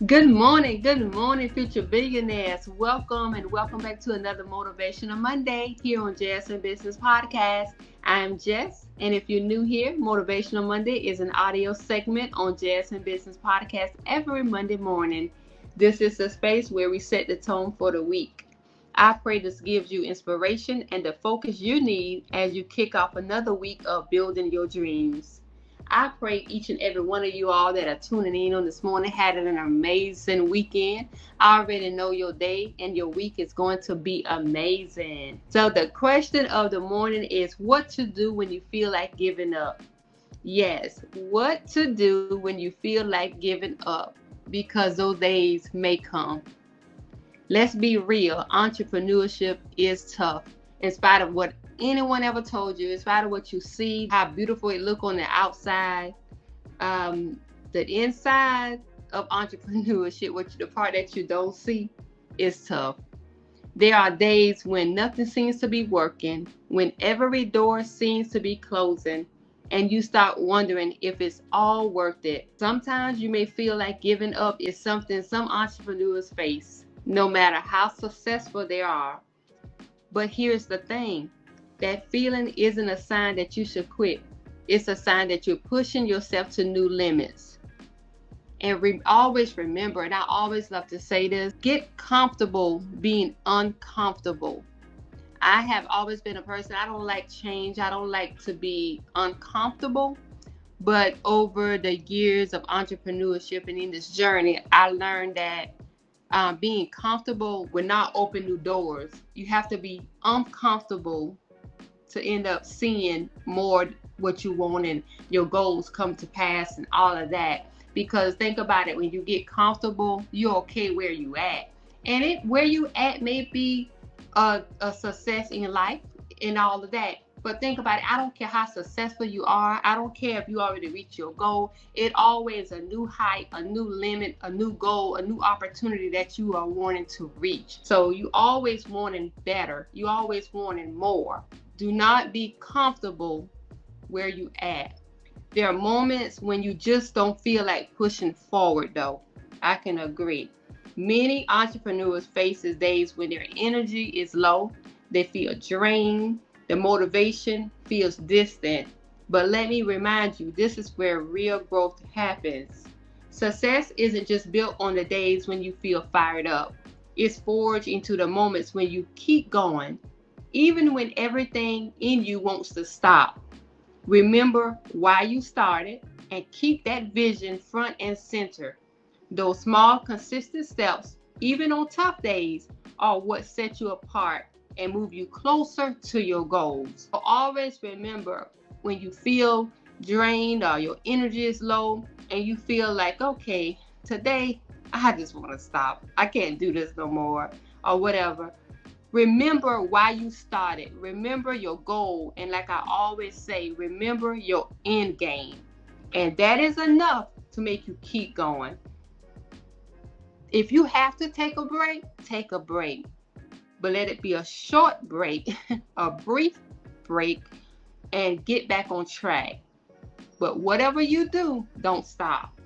Good morning, future billionaires. Welcome and welcome back to another Motivational Monday here on Jess and Business Podcast. I'm Jess, and if you're new here, Motivational Monday is an audio segment on Jess and Business Podcast every Monday morning. This is the space where we set the tone for the week. I pray this gives you inspiration and the focus you need as you kick off another week of building your dreams. I pray each and every one of you all that are tuning in on this morning had an amazing weekend. I already know your day and your week is going to be amazing. So the question of the morning is what to do when you feel like giving up. Yes, what to do when you feel like giving up, because those days may come. Let's be real, entrepreneurship is tough. In spite of what anyone ever told you, in spite of what you see, how beautiful it look on the outside, the inside of entrepreneurship, the part that you don't see, is tough. There are days when nothing seems to be working, when every door seems to be closing, and you start wondering if it's all worth it. Sometimes you may feel like giving up is something some entrepreneurs face, no matter how successful they are. But here's the thing, that feeling isn't a sign that you should quit. It's a sign that you're pushing yourself to new limits. And always remember, and I always love to say this, get comfortable being uncomfortable. I have always been a person, I don't like change. I don't like to be uncomfortable. But over the years of entrepreneurship and in this journey, I learned that being comfortable will not open new doors. You have to be uncomfortable to end up seeing more what you want and your goals come to pass and all of that. Because think about it, when you get comfortable, you're okay where you at. And where you at may be a success in life and all of that. But think about it, I don't care how successful you are. I don't care if you already reached your goal. It always a new height, a new limit, a new goal, a new opportunity that you are wanting to reach. So you always wanting better. You always wanting more. Do not be comfortable where you at. There are moments when you just don't feel like pushing forward though. I can agree. Many entrepreneurs face days when their energy is low. They feel drained. The motivation feels distant. But let me remind you, this is where real growth happens. Success isn't just built on the days when you feel fired up. It's forged into the moments when you keep going, even when everything in you wants to stop. Remember why you started and keep that vision front and center. Those small, consistent steps, even on tough days, are what set you apart and move you closer to your goals. So always remember, when you feel drained or your energy is low and you feel like, okay, today I just want to stop. I can't do this no more or whatever. Remember why you started. Remember your goal. And like I always say, remember your end game. And that is enough to make you keep going. If you have to take a break, take a break. But let it be a short break, a brief break, and get back on track. But whatever you do, don't stop.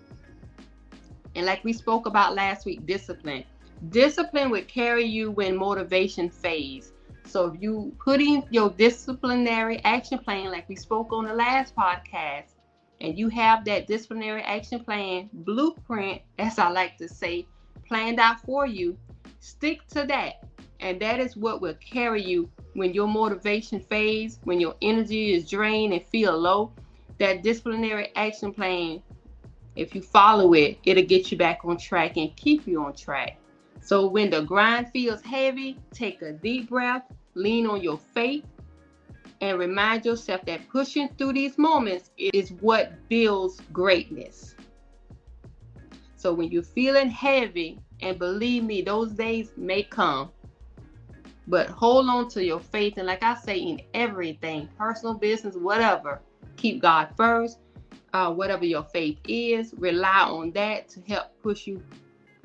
And like we spoke about last week, discipline. Discipline will carry you when motivation fades. So if you put in your disciplinary action plan, like we spoke on the last podcast, and you have that disciplinary action plan, blueprint, as I like to say, planned out for you, stick to that. And that is what will carry you when your motivation fades, when your energy is drained and feel low. That disciplinary action plan, if you follow it, it'll get you back on track and keep you on track. So when the grind feels heavy, take a deep breath, lean on your faith, and remind yourself that pushing through these moments is what builds greatness. So when you're feeling heavy, and believe me, those days may come, but hold on to your faith. And like I say, in everything, personal, business, whatever, keep God first. Whatever your faith is, rely on that to help push you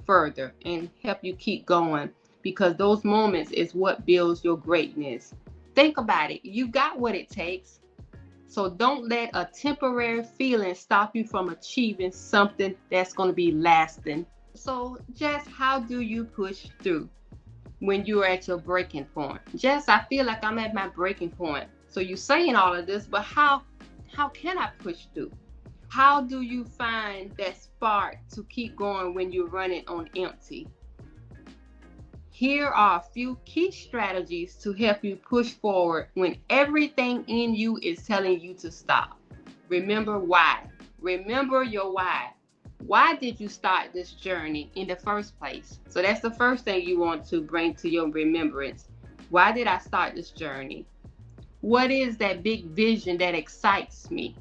further and help you keep going, because those moments is what builds your greatness. Think about it. You got what it takes. So don't let a temporary feeling stop you from achieving something that's going to be lasting. So Jess, how do you push through when you're at your breaking point? Jess, I feel like I'm at my breaking point. So you're saying all of this, but how can I push through? How do you find that spark to keep going when you're running on empty? Here are a few key strategies to help you push forward when everything in you is telling you to stop. Remember why. Remember your why. Why did you start this journey in the first place? So that's the first thing you want to bring to your remembrance. Why did I start this journey? What is that big vision that excites me?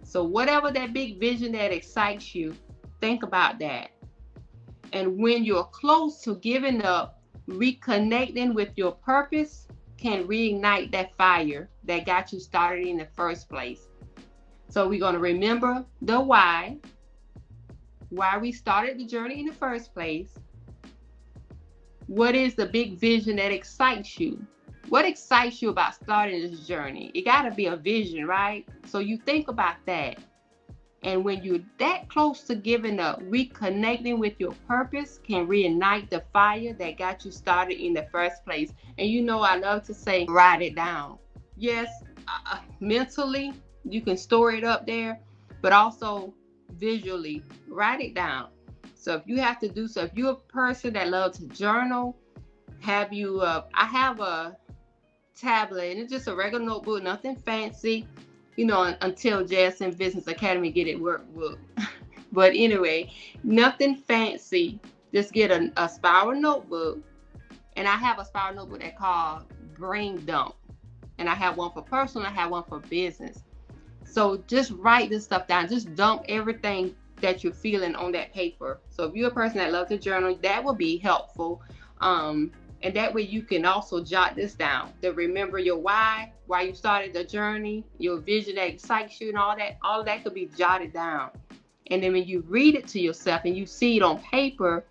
So whatever that big vision that excites you, think about that. And when you're close to giving up, reconnecting with your purpose can reignite that fire that got you started in the first place. So we're going to remember the why we started the journey in the first place. What is the big vision that excites you? What excites you about starting this journey? It got to be a vision, right? So you think about that. And when you're that close to giving up, reconnecting with your purpose can reignite the fire that got you started in the first place. And you know, I love to say, write it down. Yes, mentally, you can store it up there, but also visually, write it down. So if you have to do so, if you're a person that loves to journal, I have a tablet, and it's just a regular notebook, nothing fancy, until JSM Business Academy get it workbook. But anyway, nothing fancy. Just get a spiral notebook, and I have a spiral notebook that called Brain Dump, and I have one for personal, I have one for business. So just write this stuff down. Just dump everything that you're feeling on that paper. So if you're a person that loves to journal, that will be helpful. And that way you can also jot this down to remember your why you started the journey, your vision that excites you, and all of that could be jotted down. And then when you read it to yourself and you see it on paper,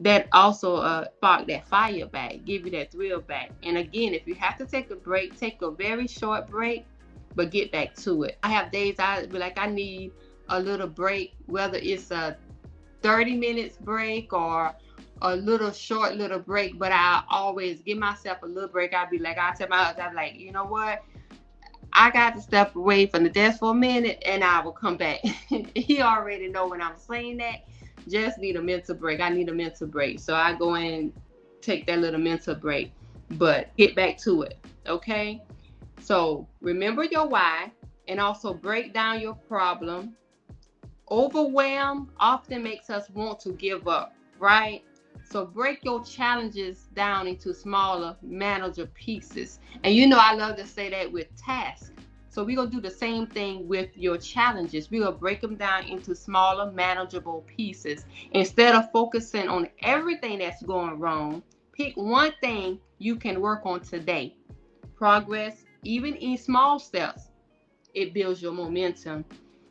that also spark that fire back, give you that thrill back. And again, if you have to take a break, take a very short break, but get back to it. I have days I be like, I need a little break, whether it's a 30 minutes break or a short little break, but I always give myself a little break. I tell my husband, I'm like, you know what? I got to step away from the desk for a minute and I will come back. He already know when I'm saying that. Just need a mental break. I need a mental break. So I go and take that little mental break, but get back to it. Okay? So remember your why and also break down your problem. Overwhelm often makes us want to give up, right? So break your challenges down into smaller, manageable pieces. And I love to say that with tasks. So we're going to do the same thing with your challenges. We're going to break them down into smaller, manageable pieces. Instead of focusing on everything that's going wrong, pick one thing you can work on today. Progress, even in small steps, it builds your momentum.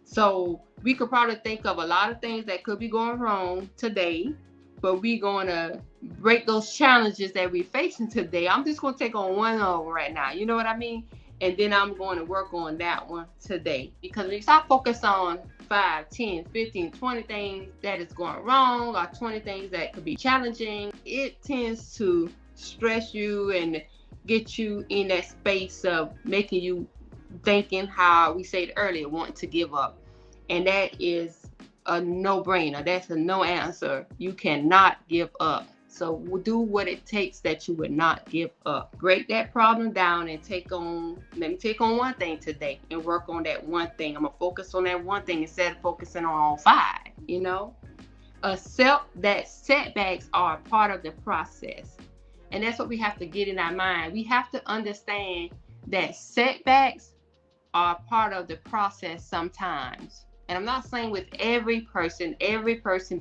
So we could probably think of a lot of things that could be going wrong today, but we're going to break those challenges that we're facing today. I'm just going to take on one of them right now. You know what I mean? And then I'm going to work on that one today. Because when you start focusing on 5, 10, 15, 20 things that is going wrong or 20 things that could be challenging, it tends to stress you and get you in that space of making you thinking, how we said earlier, wanting to give up. And that is a no-brainer. That's a no answer. You cannot give up. So do what it takes that you would not give up. Break that problem down and let me take on one thing today and work on that one thing. I'm going to focus on that one thing instead of focusing on all 5, Accept that setbacks are a part of the process. And that's what we have to get in our mind. We have to understand that setbacks are part of the process sometimes. And I'm not saying with every person,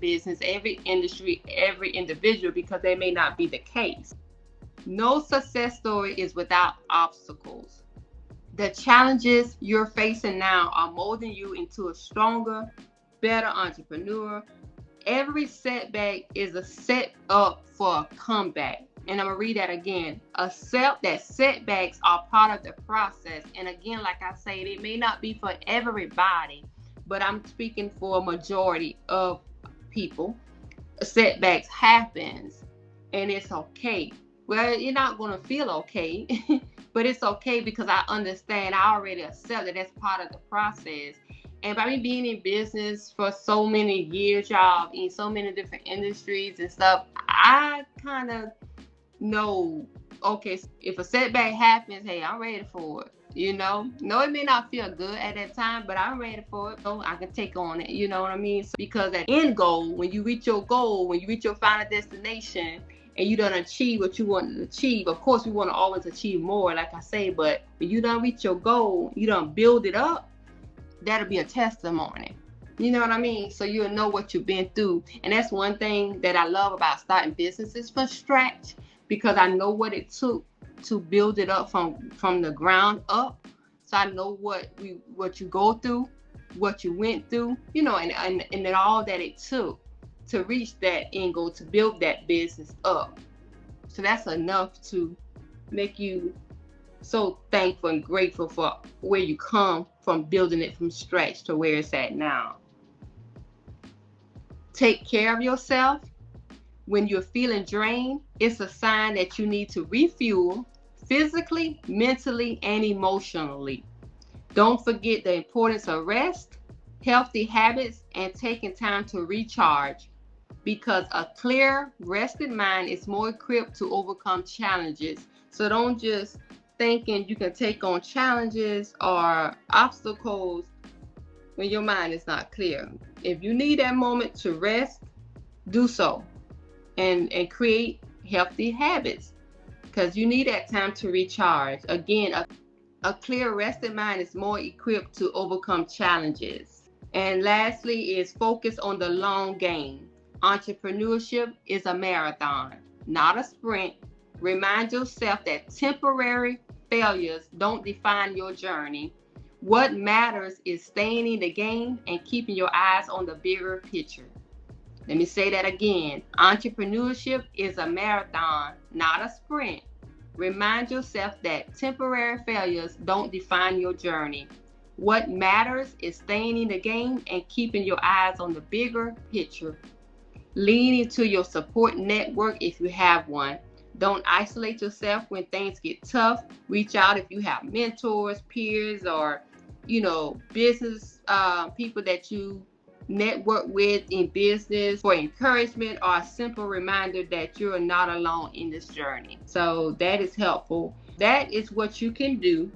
business, every industry, every individual, because that may not be the case. No success story is without obstacles. The challenges you're facing now are molding you into a stronger, better entrepreneur. Every setback is a set up for a comeback. And I'm going to read that again. Accept that setbacks are part of the process. And again, like I said, it may not be for everybody, but I'm speaking for a majority of people. setbacks happens, and it's okay. Well, you're not going to feel okay, but it's okay because I understand. I already accept that that's part of the process. And by me being in business for so many years, y'all, in so many different industries and stuff, I kind of know, okay, if a setback happens, hey, I'm ready for it. No, it may not feel good at that time, but I'm ready for it. So I can take on it. You know what I mean? So, because at end goal, when you reach your goal, when you reach your final destination, and you done achieve what you want to achieve. Of course, we want to always achieve more, like I say, but when you done reach your goal, you done build it up, that'll be a testimony. You know what I mean? So you'll know what you've been through. And that's one thing that I love about starting businesses from scratch, because I know what it took to build it up from the ground up. So I know what you go through, what you went through, and then all that it took to reach that end goal, to build that business up. So that's enough to make you so thankful and grateful for where you come from, building it from scratch to where it's at now. Take care of yourself. When you're feeling drained, it's a sign that you need to refuel physically, mentally, and emotionally. Don't forget the importance of rest, healthy habits, and taking time to recharge, because a clear, rested mind is more equipped to overcome challenges. So don't just thinking you can take on challenges or obstacles when your mind is not clear. If you need that moment to rest, do so, and create healthy habits, because you need that time to recharge. Again, a clear, rested mind is more equipped to overcome challenges. And lastly is focus on the long game. Entrepreneurship is a marathon, not a sprint. Remind yourself that temporary failures don't define your journey. What matters is staying in the game and keeping your eyes on the bigger picture. Let me say that again. Entrepreneurship is a marathon, not a sprint. Remind yourself that temporary failures don't define your journey. What matters is staying in the game and keeping your eyes on the bigger picture. Lean into your support network if you have one. Don't isolate yourself when things get tough. Reach out if you have mentors, peers, or business people that you network with in business for encouragement or a simple reminder that you're not alone in this journey. So that is helpful. That is what you can do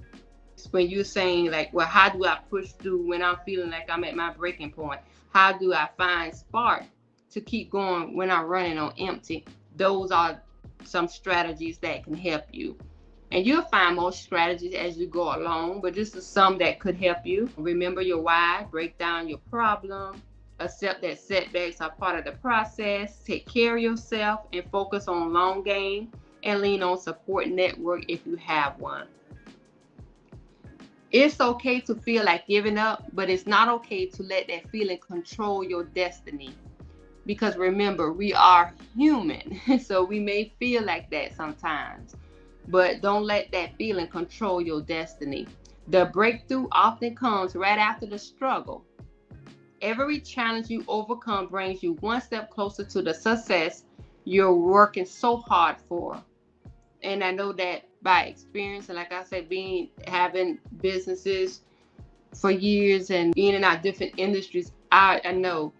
when you're saying, like, well, how do I push through when I'm feeling like I'm at my breaking point? How do I find spark to keep going when I'm running on empty? Those are some strategies that can help you. And you'll find more strategies as you go along, but this is some that could help you. Remember your why, break down your problem, accept that setbacks are part of the process, take care of yourself, and focus on long game, and lean on support network if you have one. It's okay to feel like giving up, but it's not okay to let that feeling control your destiny. Because remember, we are human, so we may feel like that sometimes. But don't let that feeling control your destiny. The breakthrough often comes right after the struggle. Every challenge you overcome brings you one step closer to the success you're working so hard for. And I know that by experience, and like I said, having businesses for years and being in our different industries, I know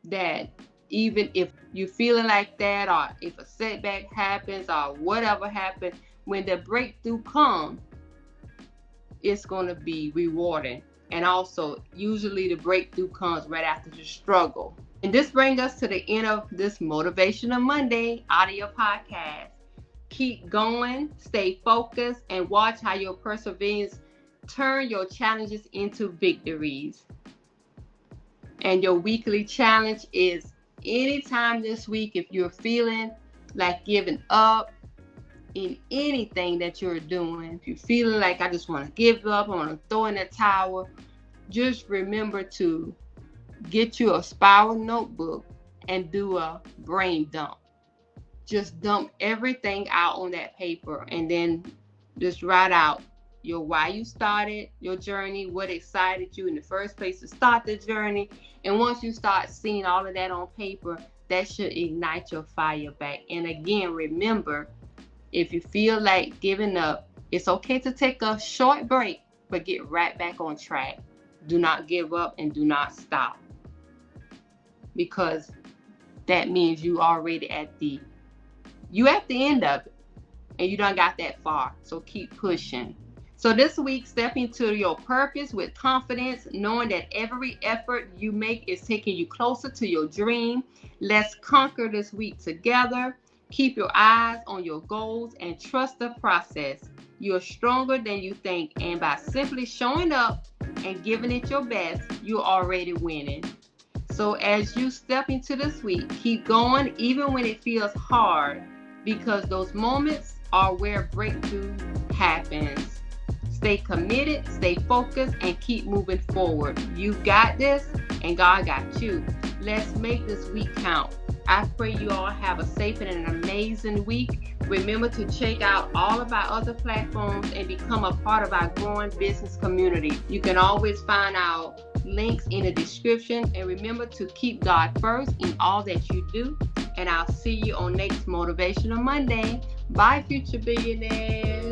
that even if you're feeling like that, or if a setback happens or whatever happens, when the breakthrough comes, it's going to be rewarding. And also, usually the breakthrough comes right after the struggle. And this brings us to the end of this Motivational Monday audio podcast. Keep going, stay focused, and watch how your perseverance turn your challenges into victories. And your weekly challenge is anytime this week, if you're feeling like giving up in anything that you're doing, if you're feeling like I just want to give up, I want to throw in the towel, just remember to get you a spiral notebook and do a brain dump. Just dump everything out on that paper, and then just write out your why you started your journey, what excited you in the first place to start the journey. And once you start seeing all of that on paper, that should ignite your fire back. And again, remember, if you feel like giving up, it's okay to take a short break, but get right back on track. Do not give up and do not stop, because that means you already at the end of it, and you done got that far. So keep pushing. So this week, step into your purpose with confidence, knowing that every effort you make is taking you closer to your dream. Let's conquer this week together. Keep your eyes on your goals and trust the process. You're stronger than you think, and by simply showing up and giving it your best, you're already winning. So as you step into this week, keep going even when it feels hard, because those moments are where breakthrough happens. Stay committed, stay focused, and keep moving forward. You got this, and God got you. Let's make this week count. I pray you all have a safe and an amazing week. Remember to check out all of our other platforms and become a part of our growing business community. You can always find our links in the description. And remember to keep God first in all that you do. And I'll see you on next Motivational Monday. Bye, future billionaires.